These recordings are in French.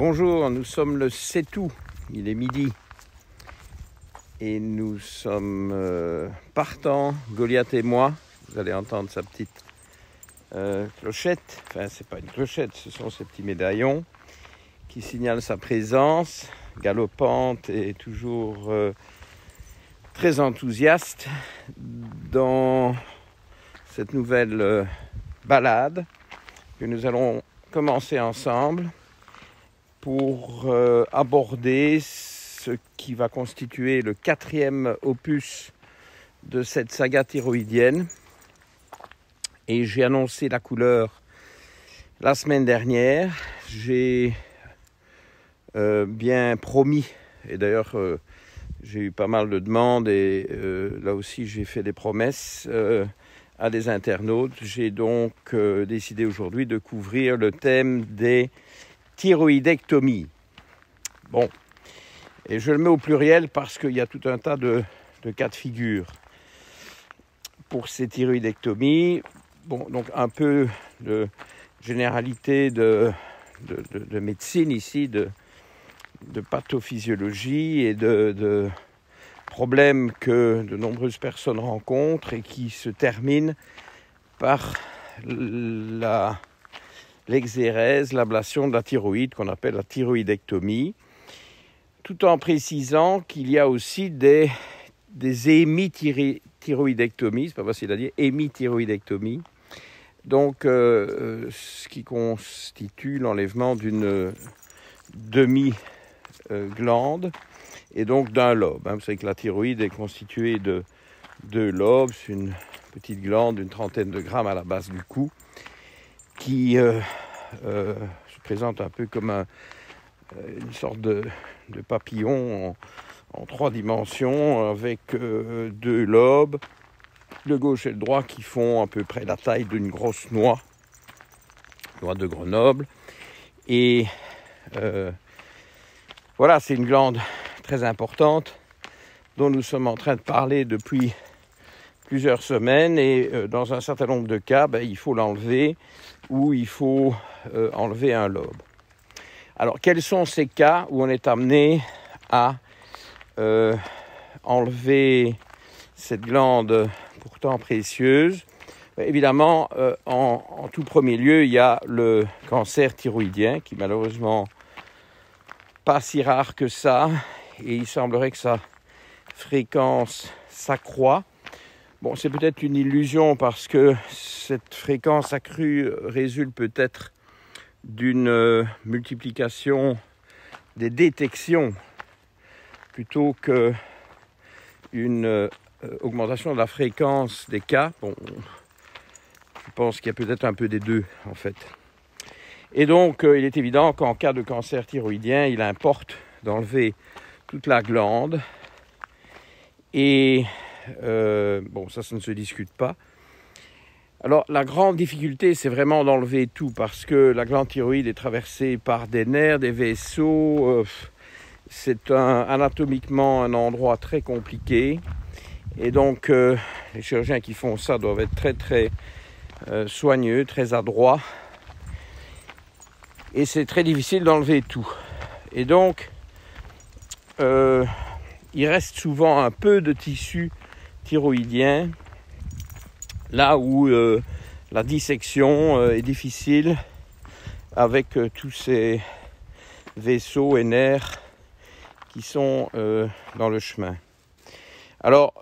Bonjour, nous sommes le 7 août, il est midi et nous sommes partants, Goliath et moi. Vous allez entendre sa petite clochette, enfin c'est pas une clochette, ce sont ces petits médaillons qui signalent sa présence galopante et toujours très enthousiaste dans cette nouvelle balade que nous allons commencer ensemble pour aborder ce qui va constituer le 4e opus de cette saga thyroïdienne. Et j'ai annoncé la couleur la semaine dernière. J'ai bien promis, et d'ailleurs j'ai eu pas mal de demandes et là aussi j'ai fait des promesses à des internautes. J'ai donc décidé aujourd'hui de couvrir le thème des thyroïdectomie. Bon, et je le mets au pluriel parce qu'il y a tout un tas de cas de figure pour ces thyroïdectomies. Bon, donc un peu de généralité de médecine ici, de pathophysiologie et de problèmes que de nombreuses personnes rencontrent et qui se terminent par l'exérèse, l'ablation de la thyroïde qu'on appelle la thyroïdectomie, tout en précisant qu'il y a aussi des hémithyroïdectomies, c'est pas facile à dire, hémithyroïdectomie, donc ce qui constitue l'enlèvement d'une demi-glande et donc d'un lobe. Vous savez que la thyroïde est constituée de 2 lobes, c'est une petite glande d'une 30aine de grammes à la base du cou, qui se présente un peu comme une sorte de papillon en 3 dimensions avec 2 lobes, le gauche et le droit, qui font à peu près la taille d'une grosse noix de Grenoble. Et voilà, c'est une glande très importante dont nous sommes en train de parler depuis plusieurs semaines et dans un certain nombre de cas, il faut l'enlever ou il faut enlever un lobe. Alors, quels sont ces cas où on est amené à enlever cette glande pourtant précieuse? Évidemment, en tout premier lieu, il y a le cancer thyroïdien qui malheureusement pas si rare que ça, et il semblerait que sa fréquence s'accroît. Bon, c'est peut-être une illusion parce que cette fréquence accrue résulte peut-être d'une multiplication des détections plutôt qu'une augmentation de la fréquence des cas. Bon, je pense qu'il y a peut-être un peu des deux en fait. Et donc, il est évident qu'en cas de cancer thyroïdien, il importe d'enlever toute la glande. Et bon, ça ne se discute pas. Alors, la grande difficulté, c'est vraiment d'enlever tout parce que la glande thyroïde est traversée par des nerfs, des vaisseaux. C'est anatomiquement un endroit très compliqué. Et donc, les chirurgiens qui font ça doivent être très, très soigneux, très adroits. Et c'est très difficile d'enlever tout. Et donc, il reste souvent un peu de tissu thyroïdien, là où la dissection est difficile avec tous ces vaisseaux et nerfs qui sont dans le chemin. Alors,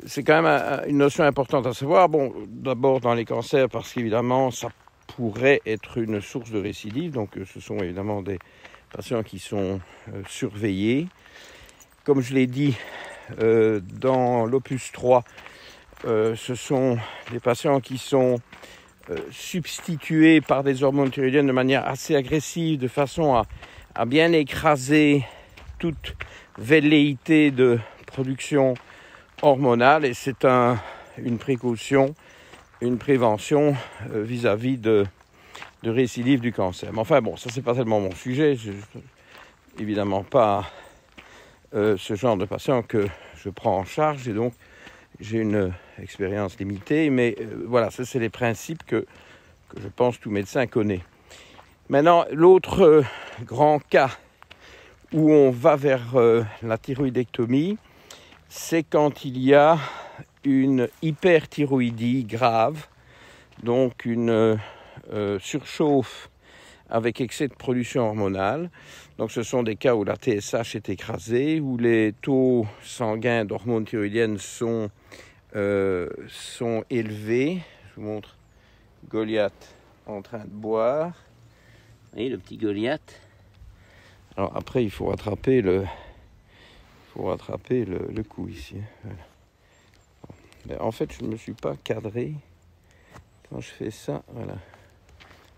c'est quand même une notion importante à savoir. Bon, d'abord dans les cancers, parce qu'évidemment, ça pourrait être une source de récidive. Donc, ce sont évidemment des patients qui sont surveillés. Comme je l'ai dit dans l'opus 3, ce sont des patients qui sont substitués par des hormones thyroïdiennes de manière assez agressive, de façon à bien écraser toute velléité de production hormonale. Et c'est une précaution, une prévention vis-à-vis de récidive du cancer. Mais enfin bon, ça c'est pas tellement mon sujet. Évidemment pas ce genre de patient que je prends en charge, et donc j'ai une expérience limitée, mais voilà, ça c'est les principes que je pense tout médecin connaît. Maintenant, l'autre grand cas où on va vers la thyroïdectomie, c'est quand il y a une hyperthyroïdie grave, donc une surchauffe avec excès de production hormonale. Donc ce sont des cas où la TSH est écrasée, où les taux sanguins d'hormones thyroïdiennes sont élevés. Je vous montre Goliath en train de boire. Vous voyez le petit Goliath. Alors après il faut rattraper le coup ici. Voilà. Mais en fait je ne me suis pas cadré. Quand je fais ça, voilà.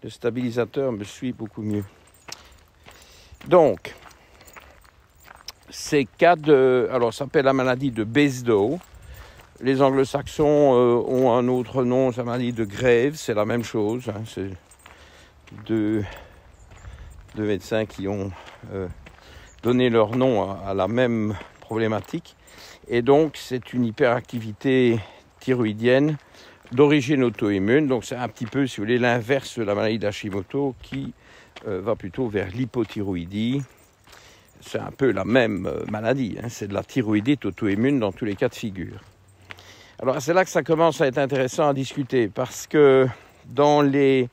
Le stabilisateur me suit beaucoup mieux. Donc, ces cas de... Alors, ça s'appelle la maladie de Basedow. Les anglo-saxons ont un autre nom, c'est la maladie de Graves. C'est la même chose. Hein, c'est deux médecins qui ont donné leur nom à la même problématique. Et donc, c'est une hyperactivité thyroïdienne d'origine auto-immune, donc c'est un petit peu, si vous voulez, l'inverse de la maladie d'Hashimoto qui va plutôt vers l'hypothyroïdie. C'est un peu la même maladie, hein, c'est de la thyroïdite auto-immune dans tous les cas de figure. Alors c'est là que ça commence à être intéressant à discuter, parce que dans les,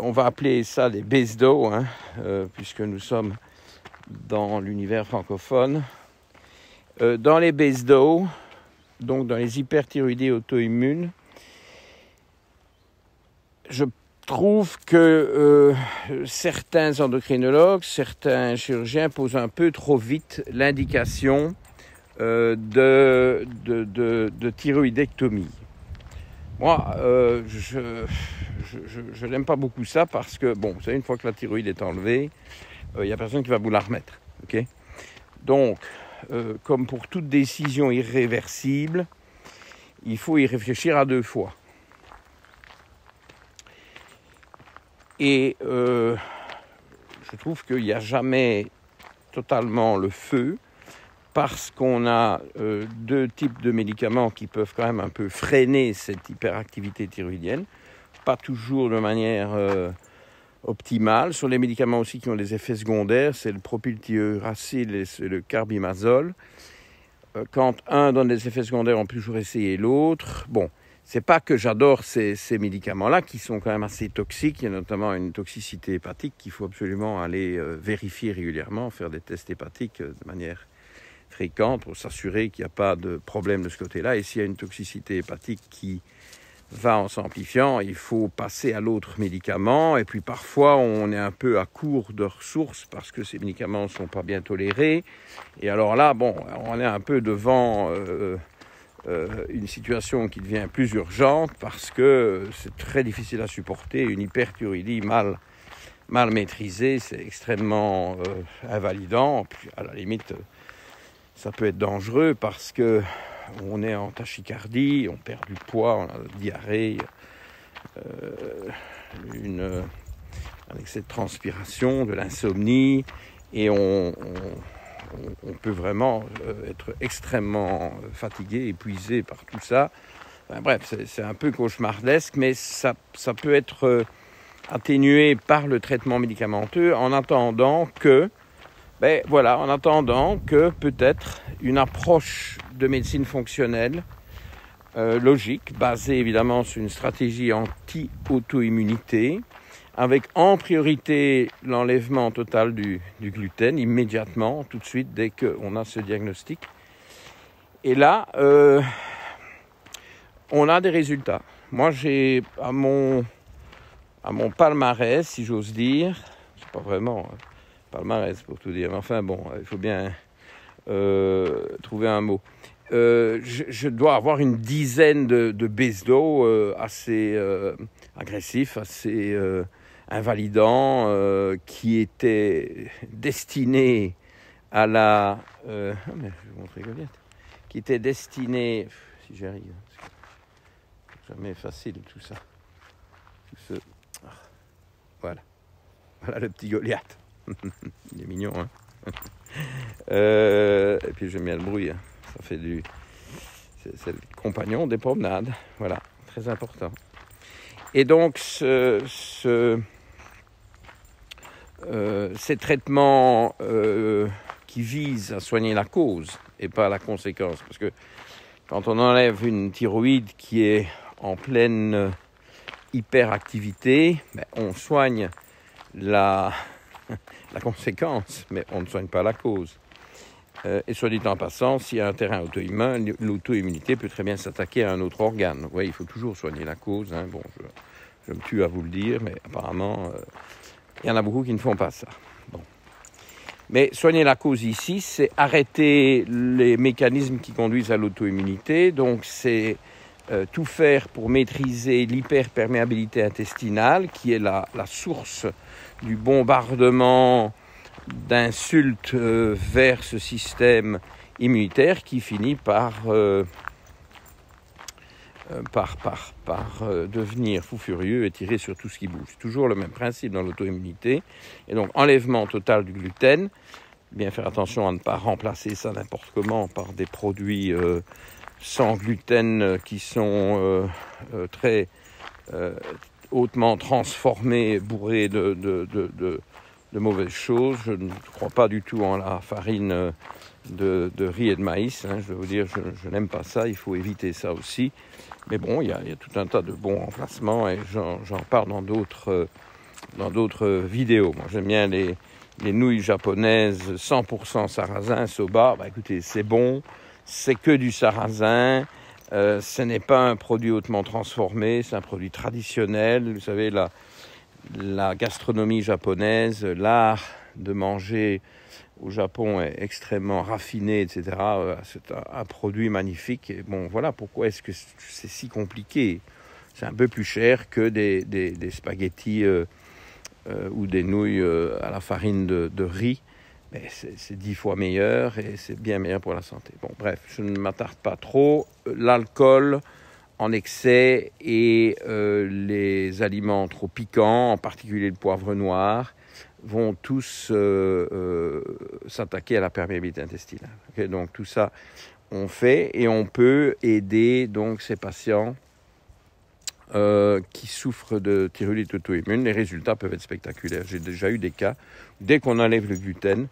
on va appeler ça les Basedow, hein, puisque nous sommes dans l'univers francophone, dans les Basedow, donc dans les hyperthyroïdies auto-immunes, je trouve que certains endocrinologues, certains chirurgiens posent un peu trop vite l'indication de thyroïdectomie. Moi, je n'aime pas beaucoup ça parce que, bon, vous savez, une fois que la thyroïde est enlevée, il n'y a personne qui va vous la remettre. Okay ? Donc, comme pour toute décision irréversible, il faut y réfléchir à 2 fois. Et je trouve qu'il n'y a jamais totalement le feu, parce qu'on a 2 types de médicaments qui peuvent quand même un peu freiner cette hyperactivité thyroïdienne, pas toujours de manière optimale. Ce sont les médicaments aussi qui ont des effets secondaires, c'est le propylthiouracil et le carbimazole. Quand un donne des effets secondaires, on peut toujours essayer l'autre. Bon, c'est pas que j'adore ces médicaments-là, qui sont quand même assez toxiques. Il y a notamment une toxicité hépatique qu'il faut absolument aller vérifier régulièrement, faire des tests hépatiques de manière fréquente pour s'assurer qu'il n'y a pas de problème de ce côté-là. Et s'il y a une toxicité hépatique qui va en s'amplifiant, il faut passer à l'autre médicament. Et puis parfois, on est un peu à court de ressources parce que ces médicaments ne sont pas bien tolérés. Et alors là, bon, on est un peu devant une situation qui devient plus urgente parce que c'est très difficile à supporter. Une hyperthyroïdie mal maîtrisée, c'est extrêmement invalidant. Puis à la limite, ça peut être dangereux parce que on est en tachycardie, on perd du poids, on a la diarrhée, un excès de transpiration, de l'insomnie, et on peut vraiment être extrêmement fatigué, épuisé par tout ça. Enfin, bref, c'est un peu cauchemardesque, mais ça peut être atténué par le traitement médicamenteux en attendant que peut-être une approche de médecine fonctionnelle logique, basée évidemment sur une stratégie anti-auto-immunité, avec en priorité l'enlèvement total du gluten, immédiatement, tout de suite, dès qu'on a ce diagnostic. Et là, on a des résultats. Moi, j'ai à mon palmarès, si j'ose dire, c'est pas vraiment palmarès pour tout dire, mais enfin bon, il faut bien trouver un mot. Je dois avoir une dizaine de Basedow assez agressifs, assez invalidants, qui étaient destinés à la... mais je vais vous montrer Goliath. Qui étaient destinés... Si j'y arrive, c'est jamais facile tout ça. Voilà. Voilà le petit Goliath. Il est mignon, hein. Et puis j'aime bien le bruit, hein. Ça fait c'est le compagnon des promenades, voilà, très important. Et donc ce ces traitements qui visent à soigner la cause et pas la conséquence. Parce que quand on enlève une thyroïde qui est en pleine hyperactivité, on soigne la conséquence, mais on ne soigne pas la cause. Et soit dit en passant, s'il y a un terrain auto-immun, l'auto-immunité peut très bien s'attaquer à un autre organe. Oui, il faut toujours soigner la cause. Hein. Bon, je me tue à vous le dire, mais apparemment, il y en a beaucoup qui ne font pas ça. Bon. Mais soigner la cause ici, c'est arrêter les mécanismes qui conduisent à l'auto-immunité. Donc, c'est tout faire pour maîtriser l'hyperperméabilité intestinale, qui est la source du bombardement d'insultes vers ce système immunitaire qui finit par devenir fou furieux et tirer sur tout ce qui bouge. C'est toujours le même principe dans l'auto-immunité. Et donc, enlèvement total du gluten. Bien faire attention à ne pas remplacer ça n'importe comment par des produits sans gluten qui sont très hautement transformés, bourrés de mauvaises choses. Je ne crois pas du tout en la farine de riz et de maïs. Hein. Je dois vous dire, je n'aime pas ça. Il faut éviter ça aussi. Mais bon, il y a tout un tas de bons remplacements et j'en parle dans d'autres vidéos. Moi, j'aime bien les nouilles japonaises 100% sarrasin, soba. Écoutez, c'est bon. C'est que du sarrasin. Ce n'est pas un produit hautement transformé. C'est un produit traditionnel. Vous savez, la gastronomie japonaise, l'art de manger au Japon est extrêmement raffiné, etc. C'est un produit magnifique. Et bon, voilà pourquoi est-ce que c'est si compliqué. C'est un peu plus cher que des spaghettis ou des nouilles à la farine de riz. Mais c'est 10 fois meilleur et c'est bien meilleur pour la santé. Bon, bref, je ne m'attarde pas trop. L'alcool en excès et les aliments trop piquants, en particulier le poivre noir, vont tous s'attaquer à la perméabilité intestinale. Okay, donc tout ça, on fait et on peut aider donc ces patients qui souffrent de thyroïdite auto-immune. Les résultats peuvent être spectaculaires. J'ai déjà eu des cas, dès qu'on enlève le gluten,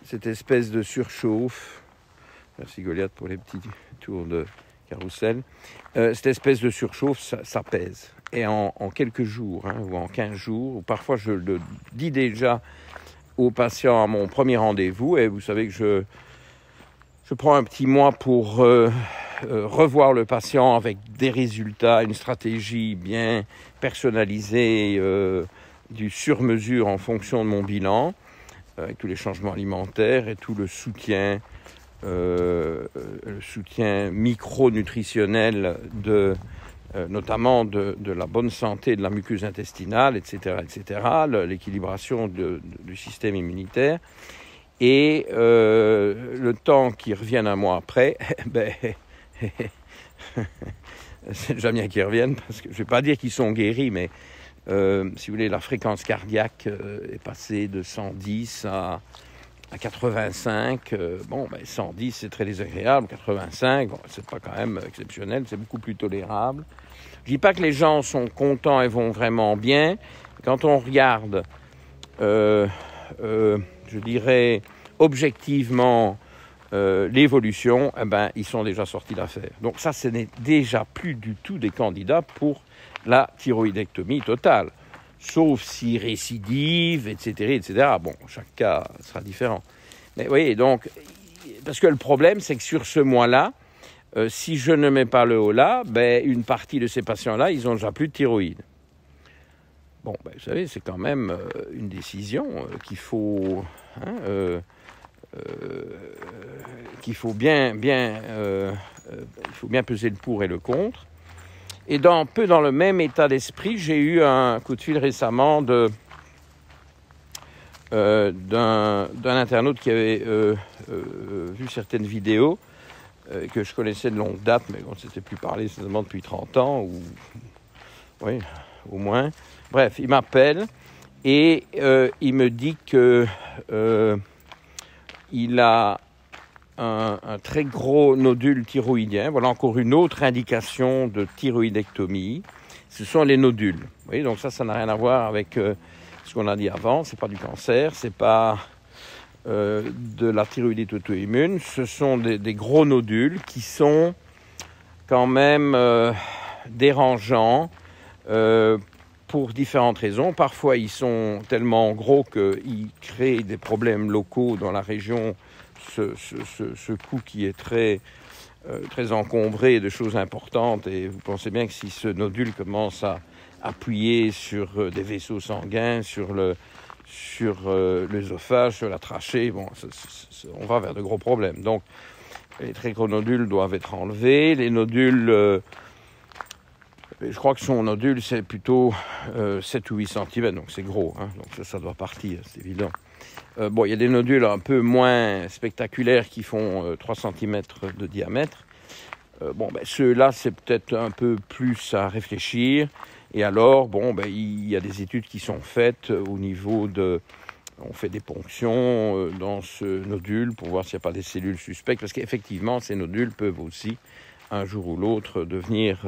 cette espèce de surchauffe, merci Goliath pour les petits tours de carrousel, cette espèce de surchauffe, ça pèse. Et en quelques jours, ou en 15 jours, ou parfois je le dis déjà aux patients à mon premier rendez-vous, et vous savez que je prends un petit mois pour revoir le patient avec des résultats, une stratégie bien personnalisée, du sur-mesure en fonction de mon bilan, avec tous les changements alimentaires et tout le soutien micronutritionnel notamment de la bonne santé de la muqueuse intestinale, etc., l'équilibration du système immunitaire. Et le temps qu'ils reviennent un mois après, c'est déjà bien qu'ils reviennent, parce que je ne vais pas dire qu'ils sont guéris, mais si vous voulez, la fréquence cardiaque est passée de 110 à 85. 110, c'est très désagréable. 85, c'est pas quand même exceptionnel, c'est beaucoup plus tolérable. Je dis pas que les gens sont contents et vont vraiment bien. Quand on regarde, je dirais, objectivement, l'évolution, ils sont déjà sortis d'affaire. Donc ça, ce n'est déjà plus du tout des candidats pour la thyroïdectomie totale. Sauf si récidive, etc. Bon, chaque cas sera différent. Mais vous voyez, donc, parce que le problème, c'est que sur ce mois-là, si je ne mets pas le HOLA, une partie de ces patients-là, ils n'ont déjà plus de thyroïde. Bon, vous savez, c'est quand même une décision qu'il faut bien peser le pour et le contre. Et un peu dans le même état d'esprit, j'ai eu un coup de fil récemment d'un internaute qui avait vu certaines vidéos que je connaissais de longue date, mais on ne s'était plus parlé seulement depuis 30 ans, ou oui, au moins. Bref, il m'appelle et il me dit que il a un très gros nodule thyroïdien. Voilà encore une autre indication de thyroïdectomie. Ce sont les nodules. Vous voyez, donc ça n'a rien à voir avec ce qu'on a dit avant, c'est pas du cancer, c'est pas de la thyroïdite auto-immune, ce sont des gros nodules qui sont quand même dérangeants pour différentes raisons. Parfois, ils sont tellement gros qu'ils créent des problèmes locaux dans la région, ce cou qui est très encombré de choses importantes. Et vous pensez bien que si ce nodule commence à appuyer sur des vaisseaux sanguins, sur l'œsophage, sur la trachée, bon, on va vers de gros problèmes. Donc, les très gros nodules doivent être enlevés. Les nodules, je crois que son nodule, c'est plutôt 7 ou 8 cm, donc c'est gros, hein, donc ça doit partir, c'est évident. Bon, il y a des nodules un peu moins spectaculaires qui font 3 cm de diamètre. Ceux-là, c'est peut-être un peu plus à réfléchir. Et alors, il y a des études qui sont faites au niveau de... On fait des ponctions dans ce nodule pour voir s'il n'y a pas des cellules suspectes, parce qu'effectivement, ces nodules peuvent aussi, un jour ou l'autre, devenir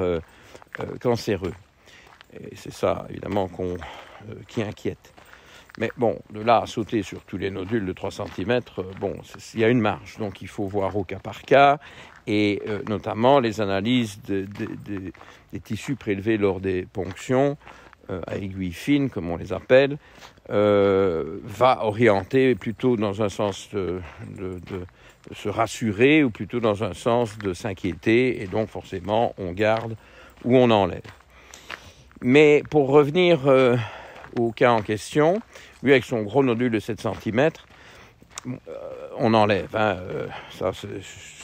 cancéreux. Et c'est ça, évidemment, qui inquiète. Mais bon, de là à sauter sur tous les nodules de 3 cm, il y a une marge. Donc, il faut voir au cas par cas, et notamment les analyses des tissus prélevés lors des ponctions, à aiguille fine, comme on les appelle, va orienter plutôt dans un sens de se rassurer ou plutôt dans un sens de s'inquiéter, et donc forcément on garde ou on enlève. Mais pour revenir au cas en question, lui avec son gros nodule de 7 cm, on enlève. Ça, c'est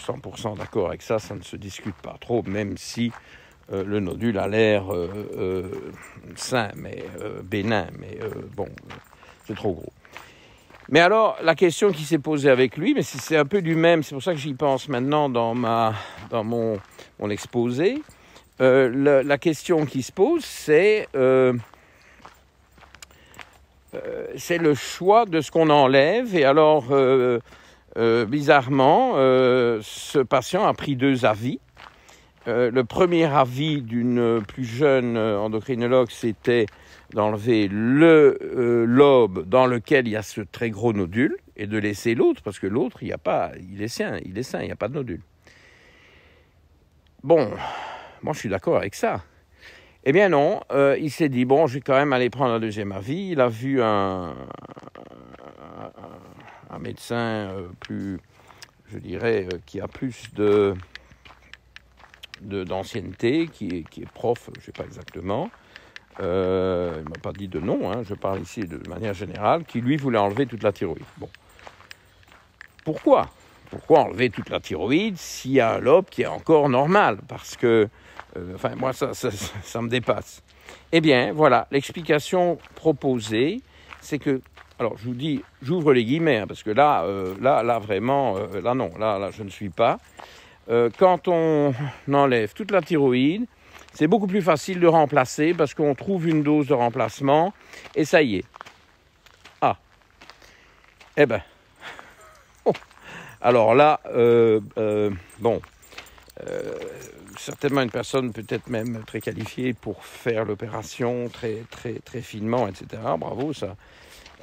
100% d'accord avec ça, ça ne se discute pas trop, même si le nodule a l'air sain, mais bénin, mais c'est trop gros. Mais alors, la question qui s'est posée avec lui, mais c'est un peu du même, c'est pour ça que j'y pense maintenant dans mon exposé. La question qui se pose, c'est le choix de ce qu'on enlève. Et alors, bizarrement, ce patient a pris 2 avis. Le premier avis d'une plus jeune endocrinologue, c'était d'enlever le lobe dans lequel il y a ce très gros nodule et de laisser l'autre, parce que l'autre, il est sain, il n'y a pas de nodule. Bon, moi je suis d'accord avec ça. Eh bien non, il s'est dit, je vais quand même aller prendre un deuxième avis. Il a vu un médecin plus, je dirais, qui a plus d'ancienneté, qui est prof, je ne sais pas exactement. Il ne m'a pas dit de nom, hein, je parle ici de manière générale, qui lui voulait enlever toute la thyroïde. Bon. Pourquoi enlever toute la thyroïde s'il y a un lobe qui est encore normal? Parce que, moi, ça me dépasse. Eh bien, voilà, l'explication proposée, c'est que, alors je vous dis, j'ouvre les guillemets, hein, parce que là, vraiment, là, je ne suis pas. Quand on enlève toute la thyroïde, c'est beaucoup plus facile de remplacer parce qu'on trouve une dose de remplacement et ça y est. Ah. Eh ben. Alors là, certainement une personne peut-être même très qualifiée pour faire l'opération très, très, très finement, etc. Bravo, ça.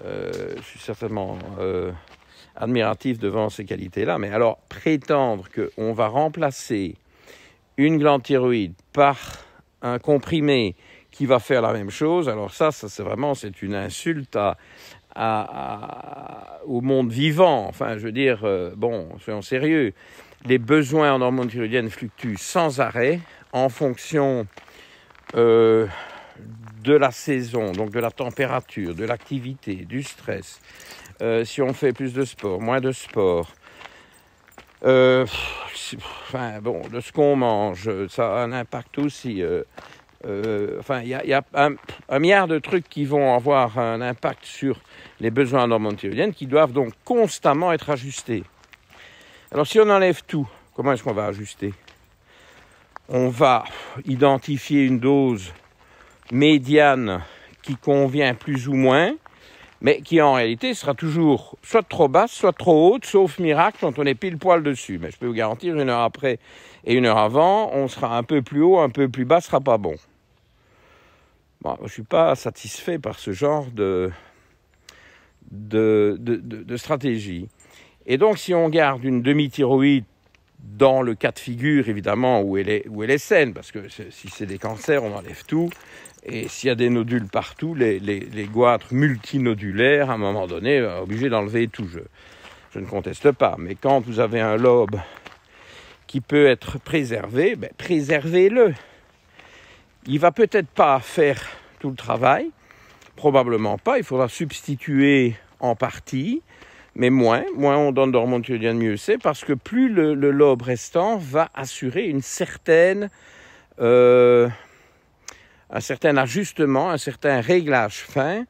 Je suis certainement admiratif devant ces qualités-là. Mais alors, prétendre qu'on va remplacer une glande thyroïde par un comprimé qui va faire la même chose, alors ça c'est une insulte au monde vivant. Enfin, je veux dire, soyons sérieux. Les besoins en hormones thyroïdiennes fluctuent sans arrêt en fonction de la saison, donc de la température, de l'activité, du stress. Si on fait plus de sport, moins de sport, de ce qu'on mange, ça a un impact aussi. Il y a un milliard de trucs qui vont avoir un impact sur les besoins en hormones thyroïdiennes qui doivent donc constamment être ajustés. Alors si on enlève tout, comment est-ce qu'on va ajuster? On va identifier une dose médiane qui convient plus ou moins, mais qui en réalité sera toujours soit trop basse, soit trop haute, sauf miracle quand on est pile poil dessus. Mais je peux vous garantir, 1 heure après et 1 heure avant, on sera un peu plus haut, un peu plus bas, ce sera pas bon. Bon, je ne suis pas satisfait par ce genre de stratégie. Et donc, si on garde une demi-thyroïde dans le cas de figure, évidemment, où elle est saine, parce que si c'est des cancers, on enlève tout. Et s'il y a des nodules partout, les goitres multinodulaires, à un moment donné, obligés d'enlever tout. Je ne conteste pas. Mais quand vous avez un lobe qui peut être préservé, préservez-le. Il ne va peut-être pas faire tout le travail, probablement pas. Il faudra substituer en partie, mais moins on donne d'hormones thyroïdiennes, mieux c'est, parce que plus le lobe restant va assurer un certain ajustement, un certain réglage fin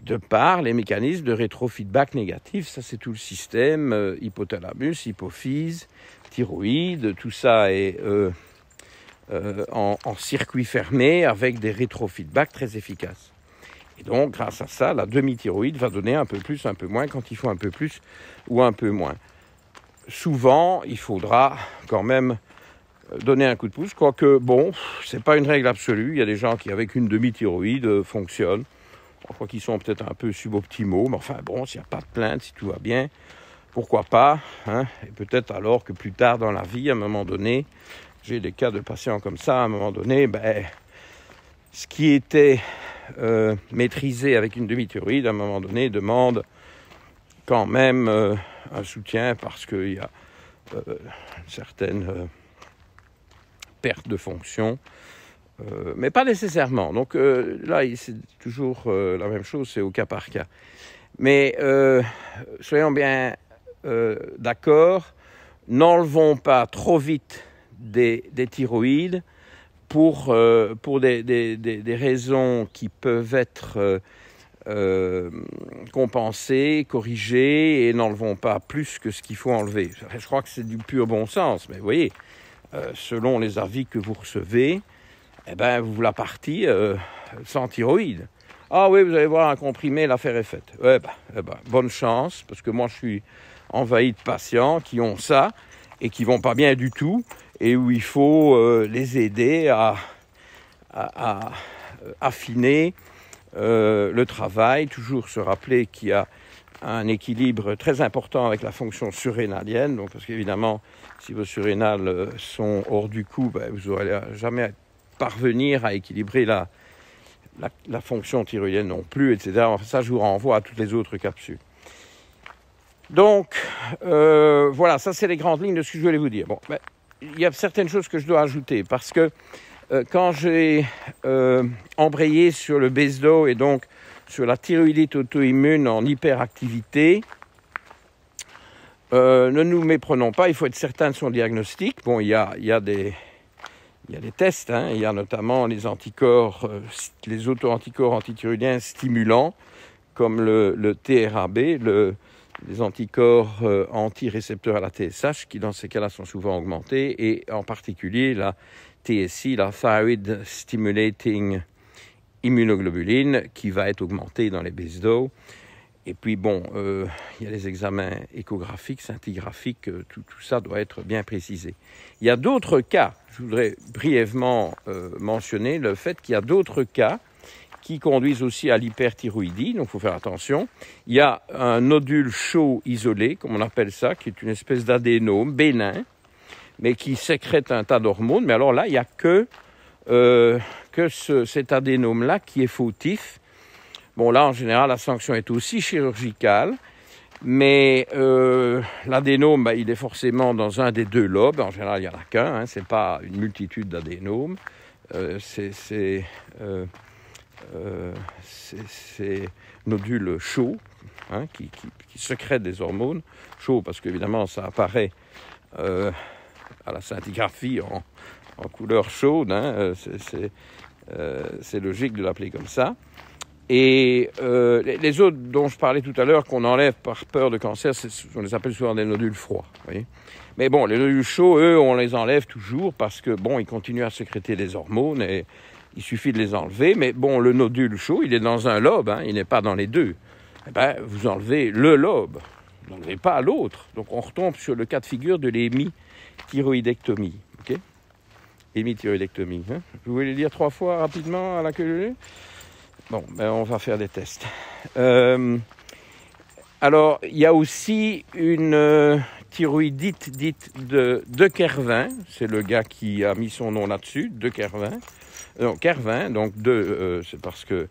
de par les mécanismes de rétrofeedback négatif. Ça, c'est tout le système hypothalamus, hypophyse, thyroïde, tout ça est en circuit fermé avec des rétrofeedbacks très efficaces. Et donc, grâce à ça, la demi-thyroïde va donner un peu plus, un peu moins, quand il faut un peu plus ou un peu moins. Souvent, il faudra quand même donner un coup de pouce, quoique, bon, c'est pas une règle absolue. Il y a des gens qui, avec une demi-thyroïde, fonctionnent. Je crois qu'ils sont peut-être un peu suboptimaux, mais enfin, bon, s'il n'y a pas de plainte, si tout va bien, pourquoi pas, hein? Et peut-être alors que plus tard dans la vie, à un moment donné, j'ai des cas de patients comme ça, à un moment donné, ce qui était maîtrisé avec une demi-thyroïde, à un moment donné, demande quand même un soutien parce qu'il y a une certaine perte de fonction, mais pas nécessairement. Donc là, c'est toujours la même chose, c'est au cas par cas. Mais soyons bien d'accord, n'enlevons pas trop vite des thyroïdes pour des raisons qui peuvent être compensées, corrigées, et n'enlevons pas plus que ce qu'il faut enlever. Je crois que c'est du pur bon sens, mais vous voyez, selon les avis que vous recevez, vous la partie sans thyroïde. Ah oui, vous allez voir un comprimé, l'affaire est faite. Bonne chance, parce que moi je suis envahi de patients qui ont ça et qui vont pas bien du tout, et où il faut les aider à affiner le travail, toujours se rappeler qu'il y a un équilibre très important avec la fonction surrénalienne, donc parce qu'évidemment, si vos surrénales sont hors du coup, vous n'aurez jamais parvenir à équilibrer la fonction thyroïdienne non plus, etc. Enfin, ça, je vous renvoie à toutes les autres capsules. Donc, voilà, ça c'est les grandes lignes de ce que je voulais vous dire. Bon, il y a certaines choses que je dois ajouter, parce que quand j'ai embrayé sur le BESDO et donc sur la thyroïdite auto-immune en hyperactivité, ne nous méprenons pas, il faut être certain de son diagnostic. Bon, il y a des tests, hein. Il y a notamment les anticorps, les auto-anticorps antithyroïdiens stimulants, comme le TRAB, les anticorps anti-récepteurs à la TSH, qui dans ces cas-là sont souvent augmentés, et en particulier la TSI, la Thyroid Stimulating Immunoglobuline, qui va être augmentée dans les BESDO. Et puis bon, il y a les examens échographiques, scintigraphiques, tout ça doit être bien précisé. Il y a d'autres cas, je voudrais brièvement mentionner le fait qu'il y a d'autres cas qui conduisent aussi à l'hyperthyroïdie, donc il faut faire attention. Il y a un nodule chaud isolé, comme on appelle ça, qui est une espèce d'adénome bénin, mais qui sécrète un tas d'hormones. Mais alors là, il n'y a que cet adénome-là qui est fautif. Bon, là, en général, la sanction est aussi chirurgicale, mais l'adénome, il est forcément dans un des deux lobes. En général, il n'y en a qu'un, hein, c'est pas une multitude d'adénomes. C'est nodules chauds, hein, qui sécrètent des hormones. Chauds parce qu'évidemment, ça apparaît à la scintigraphie en couleur chaude, hein, c'est logique de l'appeler comme ça. Et les autres dont je parlais tout à l'heure, qu'on enlève par peur de cancer, on les appelle souvent des nodules froids. Voyez. Mais bon, les nodules chauds, eux, on les enlève toujours parce que, bon, ils continuent à sécréter des hormones et il suffit de les enlever. Mais bon, le nodule chaud, il est dans un lobe, hein, il n'est pas dans les deux. Vous enlevez le lobe, vous n'enlevez pas l'autre. Donc on retombe sur le cas de figure de l'hémithyroïdectomie. Okay, hémithyroïdectomie. Hein. Vous voulez le dire 3 fois rapidement à la queue? Bon, on va faire des tests. Alors, il y a aussi une thyroïdite dite de Kervin. C'est le gars qui a mis son nom là-dessus, de Kervin. Non, Kervin, donc c'est parce que,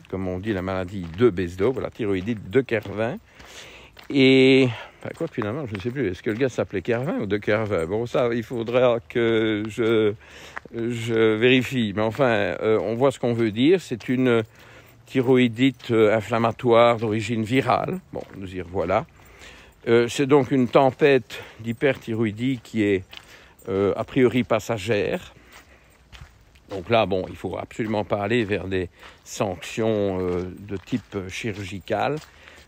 comme on dit, la maladie de Besdo, voilà, thyroïdite de Kervin. Et, quoi finalement, je ne sais plus, est-ce que le gars s'appelait Kervin ou de Kervin? Bon, ça, il faudra que je vérifie. Mais enfin, on voit ce qu'on veut dire. C'est une thyroïdite inflammatoire d'origine virale. Bon, nous y revoilà. C'est donc une tempête d'hyperthyroïdie qui est a priori passagère. Donc là, bon, il ne faut absolument pas aller vers des sanctions de type chirurgical.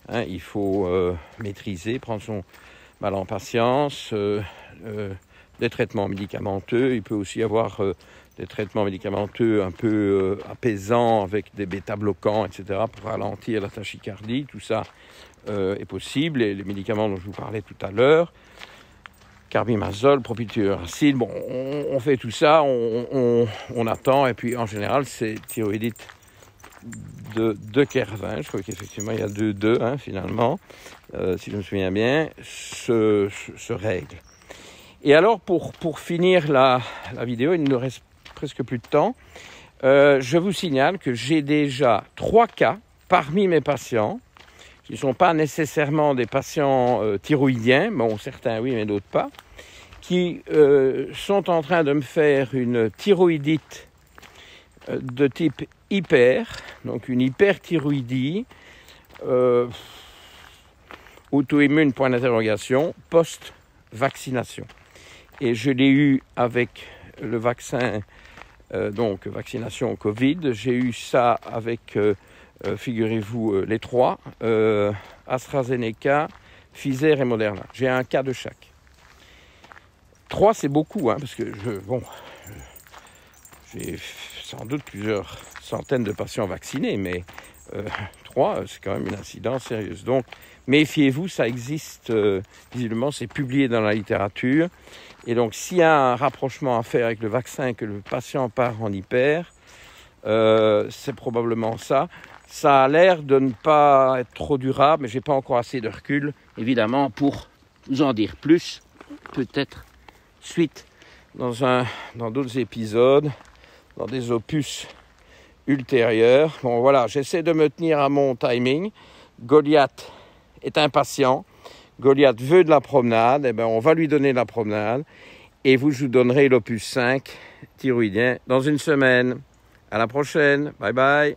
Hein, il faut maîtriser, prendre son mal en patience, des traitements médicamenteux. Il peut aussi y avoir des traitements médicamenteux un peu apaisants avec des bêta-bloquants, etc., pour ralentir la tachycardie. Tout ça est possible. Et les médicaments dont je vous parlais tout à l'heure, carbimazole, propylthiuracil, bon, on fait tout ça, on attend. Et puis, en général, c'est thyroïdite de Kervin, je crois qu'effectivement il y a deux hein, finalement, si je me souviens bien, se règle. Et alors pour finir la vidéo, il ne nous reste presque plus de temps, je vous signale que j'ai déjà 3 cas parmi mes patients, qui ne sont pas nécessairement des patients thyroïdiens, bon certains oui mais d'autres pas, qui sont en train de me faire une thyroïdite de type hyper, donc une hyperthyroïdie auto-immune, point d'interrogation, post-vaccination. Et je l'ai eu avec le vaccin, donc vaccination Covid. J'ai eu ça avec, figurez-vous, les 3, AstraZeneca, Pfizer et Moderna. J'ai un cas de chaque. 3, c'est beaucoup, hein, parce que j'ai sans doute plusieurs centaines de patients vaccinés, mais 3, c'est quand même une incidence sérieuse. Donc, méfiez-vous, ça existe, visiblement, c'est publié dans la littérature. Et donc, s'il y a un rapprochement à faire avec le vaccin, que le patient part en hyper, c'est probablement ça. Ça a l'air de ne pas être trop durable, mais je n'ai pas encore assez de recul, évidemment, pour vous en dire plus. Peut-être suite dans d'autres épisodes, dans des opus ultérieurs. Bon voilà, j'essaie de me tenir à mon timing. Goliath est impatient. Goliath veut de la promenade. Eh bien, on va lui donner la promenade. Et je vous donnerai l'opus 5 thyroïdien dans une semaine. À la prochaine. Bye bye.